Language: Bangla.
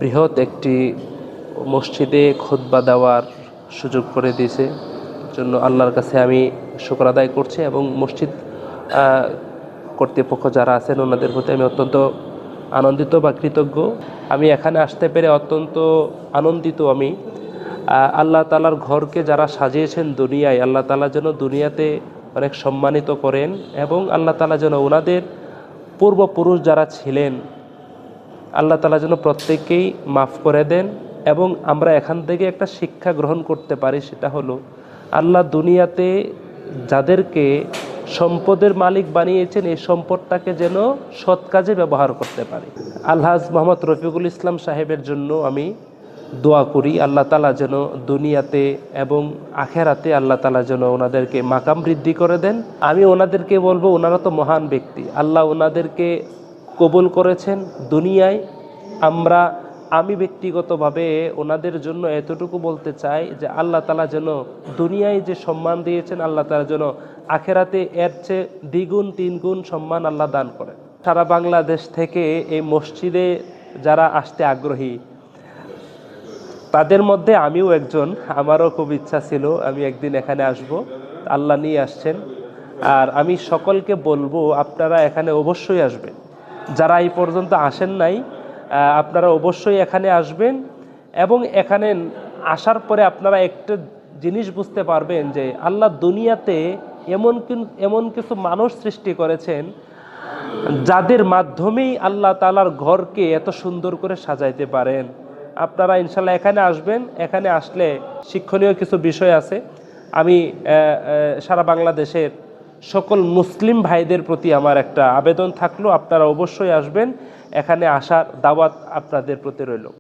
বৃহৎ একটি মসজিদে খুতবা দেওয়ার সুযোগ করে দিয়েছে জন্য আল্লাহর কাছে আমি শুকর আদায় করছি এবং মসজিদ কর্তৃপক্ষ যারা আছেন ওনাদের প্রতি আমি অত্যন্ত আনন্দিত বা কৃতজ্ঞ। আমি এখানে আসতে পেরে অত্যন্ত আনন্দিত। আমি আল্লাহ তাআলার ঘরকে যারা সাজিয়েছেন দুনিয়ায়, আল্লাহ তাআলা যেন দুনিয়াতে অনেক সম্মানিত করেন এবং আল্লাহ তাআলা যেন ওনাদের পূর্বপুরুষ যারা ছিলেন আল্লাহ তাআলা যেন প্রত্যেককেই মাফ করে দেন এবং আমরা এখান থেকে একটা শিক্ষা গ্রহণ করতে পারি। সেটা হলো আল্লাহ দুনিয়াতে যাদেরকে সম্পদের মালিক বানিয়েছেন এই সম্পদটাকে যেন সৎ কাজে ব্যবহার করতে পারি। আলহাজ মোহাম্মদ রফিকুল ইসলাম সাহেবের জন্য আমি দোয়া করি আল্লাহ তাআলা যেন দুনিয়াতে এবং আখেরাতে আল্লাহ তাআলা যেন ওনাদেরকে মাকাম বৃদ্ধি করে দেন। আমি ওনাদেরকে বলবো, ওনারা তো মহান ব্যক্তি, আল্লাহ ওনাদেরকে কবুল করেছেন দুনিয়ায়। আমি ব্যক্তিগতভাবে ওনাদের জন্য এতটুকু বলতে চাই যে আল্লাহ তাআলা যেন দুনিয়ায় যে সম্মান দিয়েছেন আল্লাহ তাআলা যেন আখেরাতে এর চেয়ে দ্বিগুণ তিনগুণ সম্মান আল্লাহ দান করেন। সারা বাংলাদেশ থেকে এই মসজিদে যারা আসতে আগ্রহী তাদের মধ্যে আমিও একজন। আমারও খুব ইচ্ছা ছিল আমি একদিন এখানে আসব, আল্লাহ নিয়ে আসছেন। আর আমি সকলকে বলবো আপনারা এখানে অবশ্যই আসবেন। যারা এই পর্যন্ত আসেন নাই আপনারা অবশ্যই এখানে আসবেন এবং এখানে আসার পরে আপনারা একটা জিনিস বুঝতে পারবেন যে আল্লাহ দুনিয়াতে এমন কিছু মানুষ সৃষ্টি করেছেন যাদের মাধ্যমেই আল্লাহ তাআলার ঘরকে এত সুন্দর করে সাজাইতে পারেন। আপনারা ইনশাল্লাহ এখানে আসবেন। এখানে আসলে শিক্ষণীয় কিছু বিষয় আছে। আমি সারা বাংলাদেশের সকল মুসলিম ভাইদের প্রতি আমার একটা আবেদন থাকলো, আপনারা অবশ্যই আসবেন। এখানে আসার দাওয়াত আপনাদের প্রতি রইল।